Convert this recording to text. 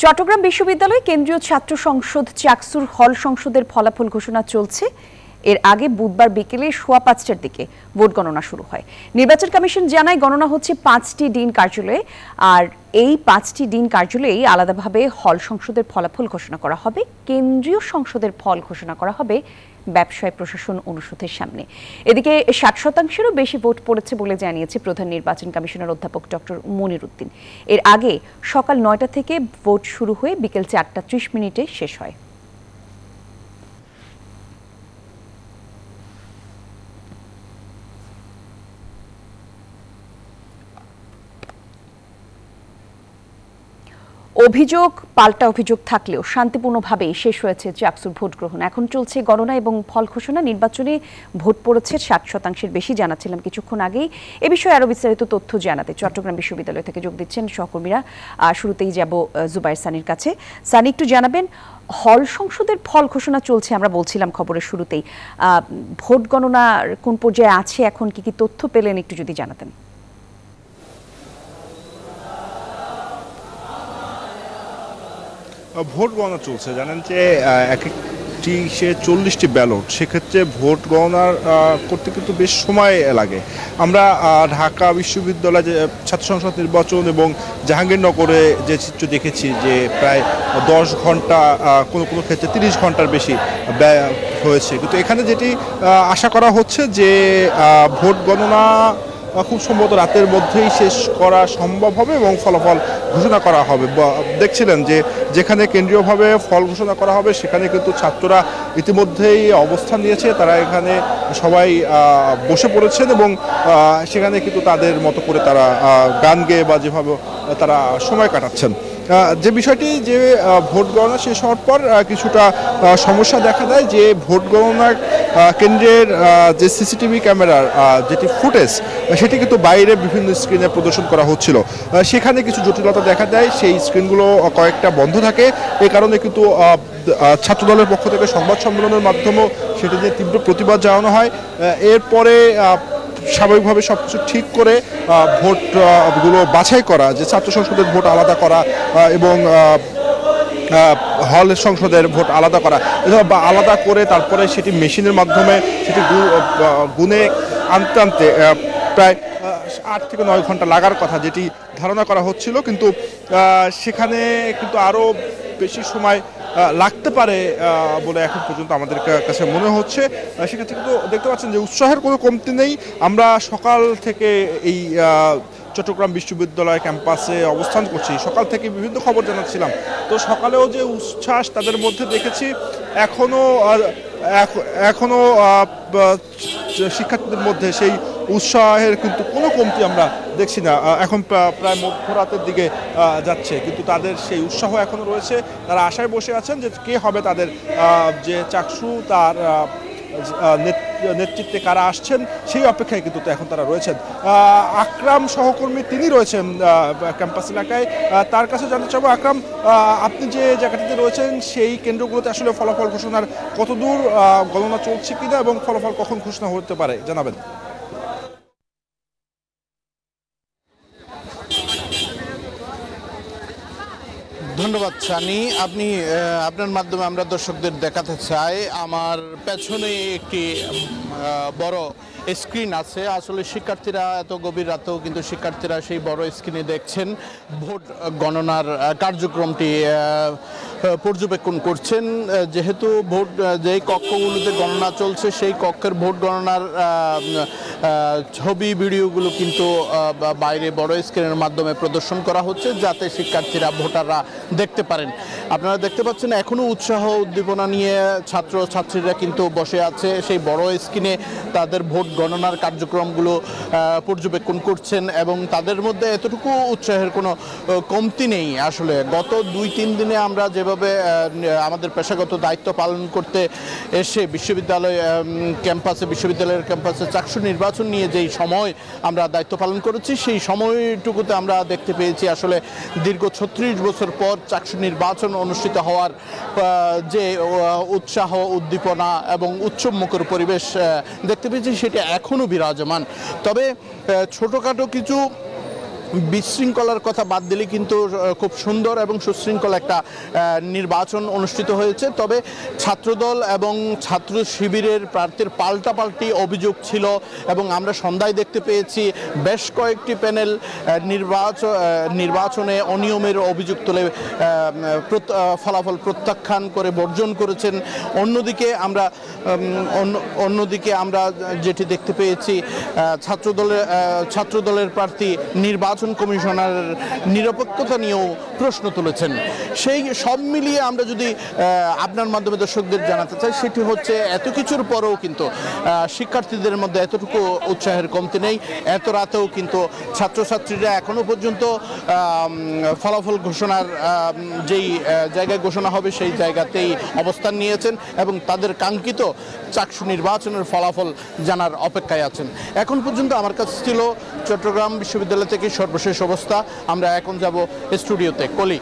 চট্টগ্রাম বিশ্ববিদ্যালয় কেন্দ্রীয় ছাত্র সংসদ চাকসুর হল সংসদের ফলাফল ঘোষণা চলছে। এর আগে বুধবার বিকেলে ৫:১৫টার দিকে ভোট গণনা শুরু হয়। নির্বাচন কমিশন জানায় গণনা হচ্ছে ৫টি ডিন কার্যালয়ে, আর এই ৫টি ডিন কার্যালয়েই আলাদাভাবে হল সংসদের ফলাফল ঘোষণা করা হবে। কেন্দ্রীয় সংসদের ফল ঘোষণা করা হবে ব্যবসায় প্রশাসন অনুষদের সামনে। এদিকে ৬০%-এরও বেশি ভোট পড়েছে বলে জানিয়েছে প্রধান নির্বাচন কমিশনার অধ্যাপক ডক্টর মনির উদ্দিন। এর আগে সকাল ৯টা থেকে ভোট শুরু হয়ে বিকেল ৪টা ৩০ শেষ হয়। অভিযোগ পাল্টা অভিযোগ থাকলেও শান্তিপূর্ণভাবেই শেষ হয়েছে চাকসুর ভোট গ্রহণ। এখন চলছে গণনা এবং ফল ঘোষণা। নির্বাচনে ভোট পড়েছে ৬০%-এর বেশি, জানাচ্ছিলাম কিছুক্ষণ আগেই। এ বিষয়ে আরো বিস্তারিত তথ্য জানাতে চট্টগ্রাম বিশ্ববিদ্যালয় থেকে যোগ দিচ্ছেন সহকর্মীরা। শুরুতেই যাব জুবাইর সানির কাছে। সানি, একটু জানাবেন, হল সংসদের ফল ঘোষণা চলছে, আমরা বলছিলাম খবরের শুরুতেই, ভোট গণনার কোন পর্যায়ে আছে, এখন কি কি তথ্য পেলেন একটু যদি জানাতেন। ভোট গণনা চলছে। জানেন যে এক একটি 40টি ব্যালট, সেক্ষেত্রে ভোট গণনা করতে কিন্তু বেশ সময় লাগে। আমরা ঢাকা বিশ্ববিদ্যালয় যে ছাত্র সংসদ নির্বাচন এবং জাহাঙ্গীরনগরে যে চিত্র দেখেছি, যে প্রায় 10 ঘন্টা, কোনো কোনো ক্ষেত্রে 30 ঘন্টার বেশি ব্যয় হয়েছে। কিন্তু এখানে যেটি আশা করা হচ্ছে যে ভোট গণনা খুব সম্ভবত রাতের মধ্যেই শেষ করা সম্ভব হবে এবং ফলাফল ঘোষণা করা হবে। দেখছিলেন যে যেখানে কেন্দ্রীয়ভাবে ফল ঘোষণা করা হবে সেখানে কিন্তু ছাত্ররা ইতিমধ্যেই অবস্থান নিয়েছে। তারা এখানে সবাই বসে পড়েছেন এবং সেখানে কিন্তু তাদের মতো করে তারা গান গেয়ে বা যেভাবে তারা সময় কাটাচ্ছেন। যে বিষয়টি যে ভোট গণনা শেষ হওয়ার পর কিছুটা সমস্যা দেখা দেয়, যে ভোট গণনা কেন্দ্রের যে সিসিটিভি ক্যামেরার যেটি ফুটেজ, সেটি কিন্তু বাইরে বিভিন্ন স্ক্রিনে প্রদর্শন করা হচ্ছিল। সেখানে কিছু জটিলতা দেখা দেয়, সেই স্ক্রিনগুলো কয়েকটা বন্ধ থাকে। এই কারণে কিন্তু ছাত্রদলের পক্ষ থেকে সংবাদ সম্মেলনের মাধ্যমেও সেটি নিয়ে তীব্র প্রতিবাদ জানানো হয়। এরপরে স্বাভাবিকভাবে সবকিছু ঠিক করে ভোটগুলো বাছাই করা, যে ছাত্র সংসদের ভোট আলাদা করা এবং হল সংসদের ভোট আলাদা করা, বা আলাদা করে তারপরে সেটি মেশিনের মাধ্যমে সেটি গুনে আনতে আনতে প্রায় 8 থেকে 9 ঘন্টা লাগার কথা যেটি ধারণা করা হচ্ছিল। কিন্তু সেখানে কিন্তু আরও বেশি সময় লাগতে পারে বলে এখন পর্যন্ত আমাদের কাছে মনে হচ্ছে। সেক্ষেত্রে কিন্তু দেখতে পাচ্ছেন যে উৎসাহের কোনো কমতি নেই। আমরা সকাল থেকে এই চট্টগ্রাম বিশ্ববিদ্যালয় ক্যাম্পাসে অবস্থান করছি, সকাল থেকে বিভিন্ন খবর জানাচ্ছিলাম। তো সকালেও যে উচ্ছ্বাস তাদের মধ্যে দেখেছি, এখনো শিক্ষার্থীদের মধ্যে সেই উৎসাহের কিন্তু কোনো কমতি আমরা দেখছি না। এখন প্রায় মধ্যরাতের দিকে যাচ্ছে, কিন্তু তাদের সেই উৎসাহ এখনো রয়েছে। তারা আশায় বসে আছেন যে কে হবে তাদের যে চাকসু, তার নেতৃত্বে কারা আসছেন সেই অপেক্ষায় কিন্তু এখন তারা রয়েছেন। আকরাম সহকর্মী তিনি রয়েছেন ক্যাম্পাস এলাকায়, তার কাছে জানতে চাবো, আকরাম, আপনি যে জায়গাটিতে রয়েছেন সেই কেন্দ্রগুলোতে আসলে ফলাফল ঘোষণার কতদূর গণনা চলছে কিনা এবং ফলাফল কখন ঘোষণা হতে পারে জানাবেন। ধন্যবাদ সানি। আপনার মাধ্যমে আমরা দর্শকদের দেখাতে চাই, আমার পেছনে একটি বড় স্ক্রিন আছে। আসলে শিক্ষার্থীরা এত গভীর রাতেও কিন্তু শিক্ষার্থীরা সেই বড় স্ক্রিনে দেখছেন, ভোট গণনার কার্যক্রমটি পর্যবেক্ষণ করছেন। যেহেতু ভোট যেই কক্ষগুলোতে গণনা চলছে সেই কক্ষের ভোট গণনার ছবি ভিডিওগুলো কিন্তু বাইরে বড় স্ক্রিনের মাধ্যমে প্রদর্শন করা হচ্ছে, যাতে শিক্ষার্থীরা ভোটাররা দেখতে পারেন। আপনারা দেখতে পাচ্ছেন এখনও উৎসাহ উদ্দীপনা নিয়ে ছাত্রছাত্রীরা কিন্তু বসে আছে সেই বড় স্ক্রিনে, তাদের ভোট গণনার কার্যক্রমগুলো পর্যবেক্ষণ করছেন এবং তাদের মধ্যে এতটুকু উৎসাহের কোনো কমতি নেই। আসলে গত 2-3 দিনে আমরা যেভাবে আমাদের পেশাগত দায়িত্ব পালন করতে এসে বিশ্ববিদ্যালয়ের ক্যাম্পাসে চাকসু নির্বাচন নিয়ে যেই সময় আমরা দায়িত্ব পালন করেছি, সেই সময়টুকুতে আমরা দেখতে পেয়েছি আসলে দীর্ঘ 36 বছর পর চাকসু নির্বাচন অনুষ্ঠিত হওয়ার যে উৎসাহ উদ্দীপনা এবং উৎসবমুখর পরিবেশ দেখতে পেয়েছি, সেটা এখনও বিরাজমান। তবে ছোটোখাটো কিছু বিশৃঙ্খলার কথা বাদ দিলে কিন্তু খুব সুন্দর এবং সুশৃঙ্খল একটা নির্বাচন অনুষ্ঠিত হয়েছে। তবে ছাত্রদল এবং ছাত্র শিবিরের প্রার্থীর পাল্টাপাল্টি অভিযোগ ছিল এবং আমরা সন্ধ্যায় দেখতে পেয়েছি বেশ কয়েকটি প্যানেল নির্বাচনে অনিয়মের অভিযোগ তুলে ফলাফল প্রত্যাখ্যান করে বর্জন করেছেন। অন্যদিকে আমরা যেটি দেখতে পেয়েছি ছাত্রদলের প্রার্থী নির্বাচন কমিশনারের নিরপেক্ষতা নিয়েও প্রশ্ন তুলেছেন। সেই সব মিলিয়ে আমরা যদি আপনার মাধ্যমে দর্শকদের জানাতে চাই, সেটি হচ্ছে এত কিছুর পরেও কিন্তু শিক্ষার্থীদের মধ্যে এতটুকু উৎসাহের কমতি নেই। এত রাতেও কিন্তু ছাত্রছাত্রীরা এখনো পর্যন্ত ফলাফল ঘোষণার যেই জায়গায় ঘোষণা হবে সেই জায়গাতেই অবস্থান নিয়েছেন এবং তাদের কাঙ্ক্ষিত চাকসু নির্বাচনের ফলাফল জানার অপেক্ষায় আছেন। এখন পর্যন্ত আমার কাছে ছিল চট্টগ্রাম বিশ্ববিদ্যালয় থেকে সর্বশেষ অবস্থা। আমরা এখন যাব স্টুডিওতে। কলি।